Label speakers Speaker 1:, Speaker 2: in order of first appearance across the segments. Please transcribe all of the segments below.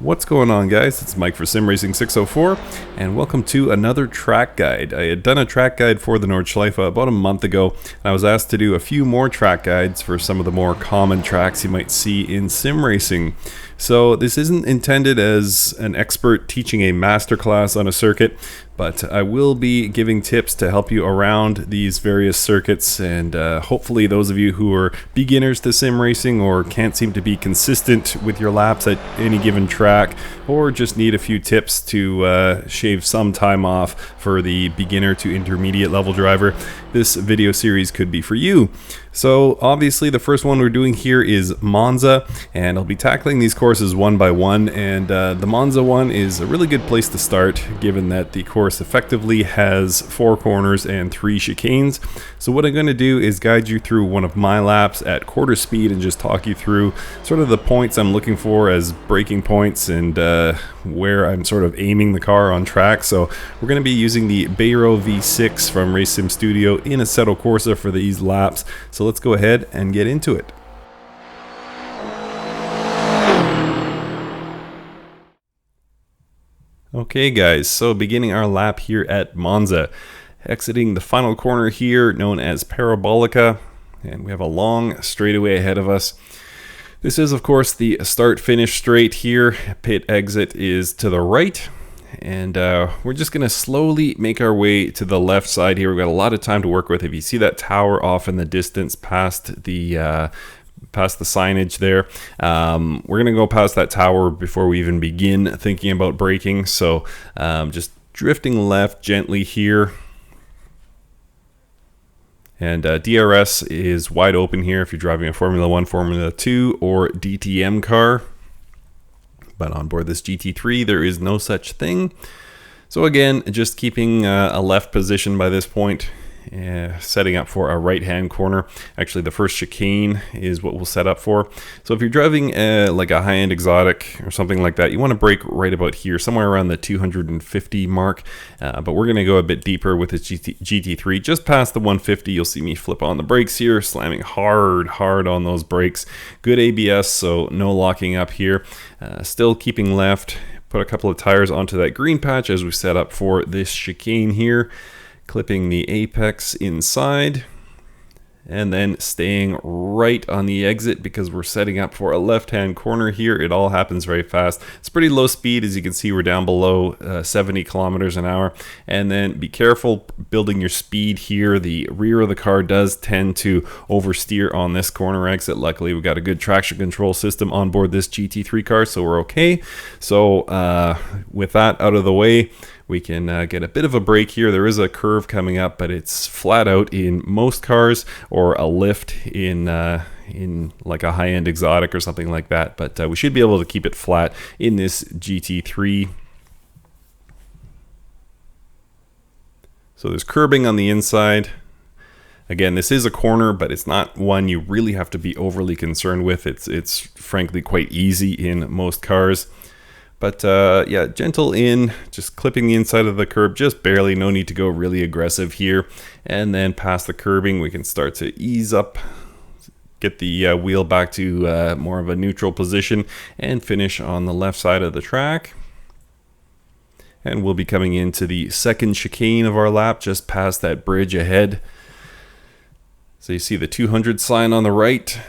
Speaker 1: What's going on, guys? It's Mike for SimRacing604 and welcome to another track guide. I had done a track guide for the Nordschleife about a month ago, and I was asked to do a few more track guides for some of the more common tracks you might see in sim racing. So this isn't intended as an expert teaching a masterclass on a circuit, but I will be giving tips to help you around these various circuits, and hopefully those of you who are beginners to sim racing or can't seem to be consistent with your laps at any given track, or just need a few tips to shave some time off for the beginner to intermediate level driver, this video series could be for you. So obviously the first one we're doing here is Monza, and I'll be tackling these courses one by one, and the Monza one is a really good place to start given that the course effectively has 4 corners and 3 chicanes. So what I'm going to do is guide you through one of my laps at quarter speed and just talk you through sort of the points I'm looking for as braking points and where I'm sort of aiming the car on track. So we're going to be using the Bayro V6 from Race Sim Studio in Assetto Corsa for these laps. So let's go ahead and get into it. Okay guys, so beginning our lap here at Monza, exiting the final corner here known as Parabolica, and we have a long straightaway ahead of us. This is of course the start-finish straight here. Pit exit is to the right, and we're just going to slowly make our way to the left side here. We've got a lot of time to work with. If you see that tower off in the distance past the signage there, we're going to go past that tower before we even begin thinking about braking. So just drifting left gently here. And DRS is wide open here if you're driving a Formula 1, Formula 2, or DTM car. But on board this GT3, there is no such thing. So again, just keeping a left position by this point, setting up for a right-hand corner. Actually, the first chicane is what we'll set up for. So if you're driving like a high-end exotic or something like that, you want to brake right about here, somewhere around the 250 mark. But we're going to go a bit deeper with this GT3. Just past the 150, you'll see me flip on the brakes here, slamming hard on those brakes. Good ABS, so no locking up here. Still keeping left. Put a couple of tires onto that green patch as we set up for this chicane here. Clipping the apex inside, and then staying right on the exit because we're setting up for a left-hand corner here. It all happens very fast. It's pretty low speed. As you can see, we're down below 70 kilometers an hour. And then be careful building your speed here. The rear of the car does tend to oversteer on this corner exit. Luckily, we've got a good traction control system on board this GT3 car, so we're okay. So with that out of the way, we can get a bit of a break here. There is a curve coming up, but it's flat out in most cars, or a lift in like a high-end exotic or something like that. But we should be able to keep it flat in this GT3. So there's curbing on the inside. Again, this is a corner, but it's not one you really have to be overly concerned with. It's frankly quite easy in most cars. But yeah, gentle in, just clipping the inside of the curb, just barely, no need to go really aggressive here. And then past the curbing, we can start to ease up, get the wheel back to more of a neutral position, and finish on the left side of the track. And we'll be coming into the second chicane of our lap, just past that bridge ahead. So you see the 200 sign on the right.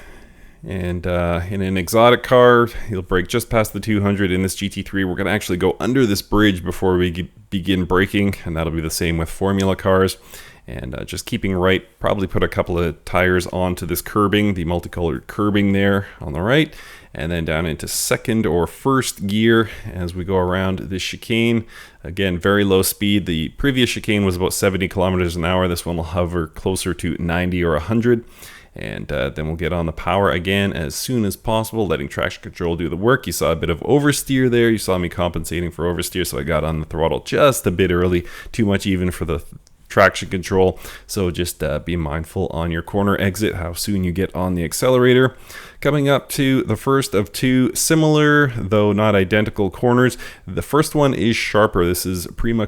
Speaker 1: And in an exotic car, you'll brake just past the 200. In this GT3, we're going to actually go under this bridge before we begin braking, and that'll be the same with Formula cars. And just keeping right, probably put a couple of tires onto this curbing, the multicolored curbing there on the right, and then down into second or first gear as we go around this chicane. Again, very low speed. The previous chicane was about 70 kilometers an hour. This one will hover closer to 90 or 100. And then we'll get on the power again as soon as possible, letting traction control do the work. You saw a bit of oversteer there. You saw me compensating for oversteer, so I got on the throttle just a bit early, too much even for the traction control. So just be mindful on your corner exit, how soon you get on the accelerator. Coming up to the first of two similar, though not identical corners. The first one is sharper. This is Prima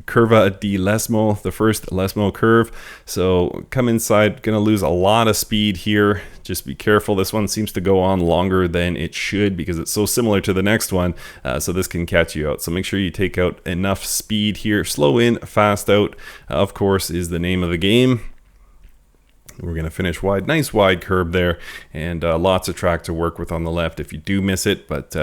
Speaker 1: Curva di Lesmo, the first Lesmo curve. So come inside, gonna lose a lot of speed here. Just be careful. This one seems to go on longer than it should because it's so similar to the next one. So this can catch you out. So make sure you take out enough speed here. Slow in, fast out, of course, is the name of the game. We're going to finish wide, nice wide curb there, and lots of track to work with on the left if you do miss it, but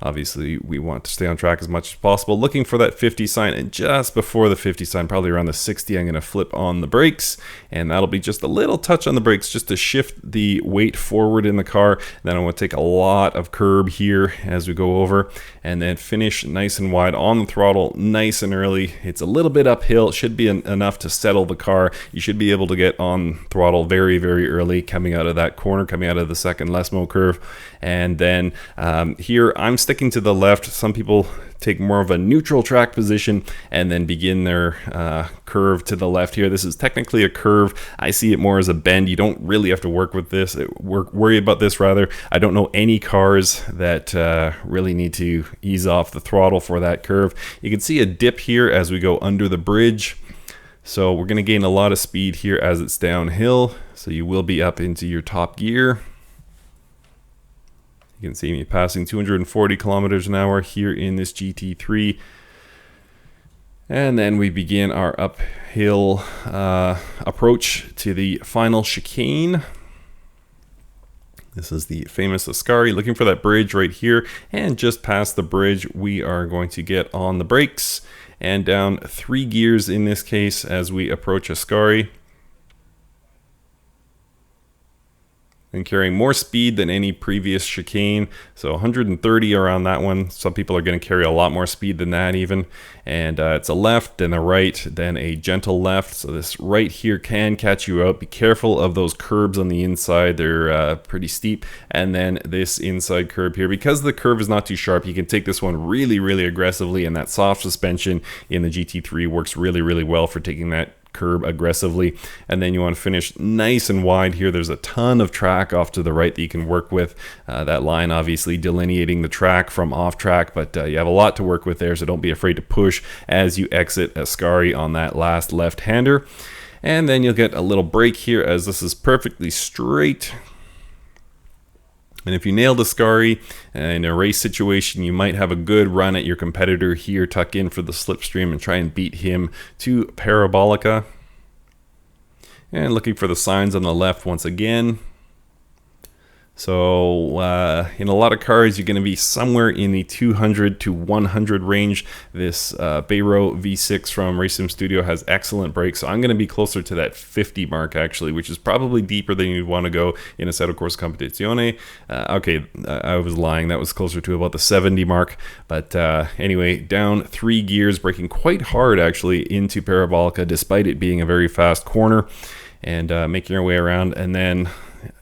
Speaker 1: obviously we want to stay on track as much as possible. Looking for that 50 sign, and just before the 50 sign, probably around the 60, I'm going to flip on the brakes, and that'll be just a little touch on the brakes just to shift the weight forward in the car. Then I want to take a lot of curb here as we go over, and then finish nice and wide on the throttle, nice and early. It's a little bit uphill. It should be enough to settle the car. You should be able to get on throttle very, very early coming out of that corner, coming out of the second Lesmo curve. And then here I'm sticking to the left. Some people take more of a neutral track position and then begin their curve to the left here. This is technically a curve. I see it more as a bend. You don't really have to work with this, worry about this rather. I don't know any cars that really need to ease off the throttle for that curve. You can see a dip here as we go under the bridge. So we're going to gain a lot of speed here as it's downhill. So you will be up into your top gear. You can see me passing 240 kilometers an hour here in this GT3. And then we begin our uphill approach to the final chicane. This is the famous Ascari, looking for that bridge right here. And just past the bridge, we are going to get on the brakes and down 3 gears in this case as we approach Ascari. And carrying more speed than any previous chicane, so 130 around that one. Some people are going to carry a lot more speed than that even. And it's a left, then a right, then a gentle left. So this right here can catch you out. Be careful of those curbs on the inside. They're pretty steep. And then this inside curb here, because the curve is not too sharp, you can take this one really, really aggressively. And that soft suspension in the GT3 works really, really well for taking that curb aggressively. And then you want to finish nice and wide here. There's a ton of track off to the right that you can work with. That line obviously delineating the track from off track, but you have a lot to work with there, so don't be afraid to push as you exit Ascari on that last left-hander. And then you'll get a little break here as this is perfectly straight. And if you nail Ascari in a race situation, you might have a good run at your competitor here, tuck in for the slipstream and try and beat him to Parabolica. And looking for the signs on the left once again. So in a lot of cars, you're going to be somewhere in the 200 to 100 range. This Bayro V6 from Racing Studio has excellent brakes. So I'm going to be closer to that 50 mark actually, which is probably deeper than you'd want to go in a Assetto Corsa Competizione. Okay, I was lying. That was closer to about the 70 mark. But anyway, down 3 gears, braking quite hard actually into Parabolica, despite it being a very fast corner, and making our way around. And then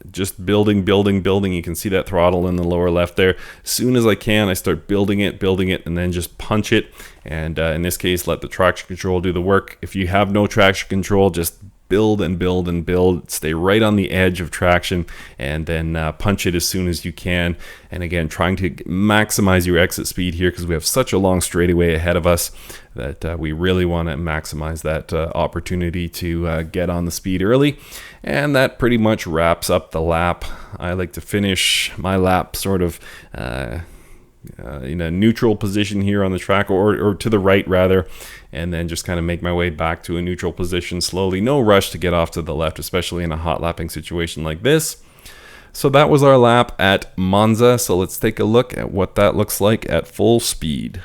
Speaker 1: just building. You can see that throttle in the lower left there. As soon as I can, I start building it, and then just punch it. And in this case, let the traction control do the work. If you have no traction control, just build and build. Stay right on the edge of traction, and then punch it as soon as you can. And again, trying to maximize your exit speed here because we have such a long straightaway ahead of us that we really want to maximize that opportunity to get on the speed early. And that pretty much wraps up the lap. I like to finish my lap sort of in a neutral position here on the track, or to the right rather, and then just kind of make my way back to a neutral position slowly. No rush to get off to the left, especially in a hot lapping situation like this. So that was our lap at Monza. So let's take a look at what that looks like at full speed.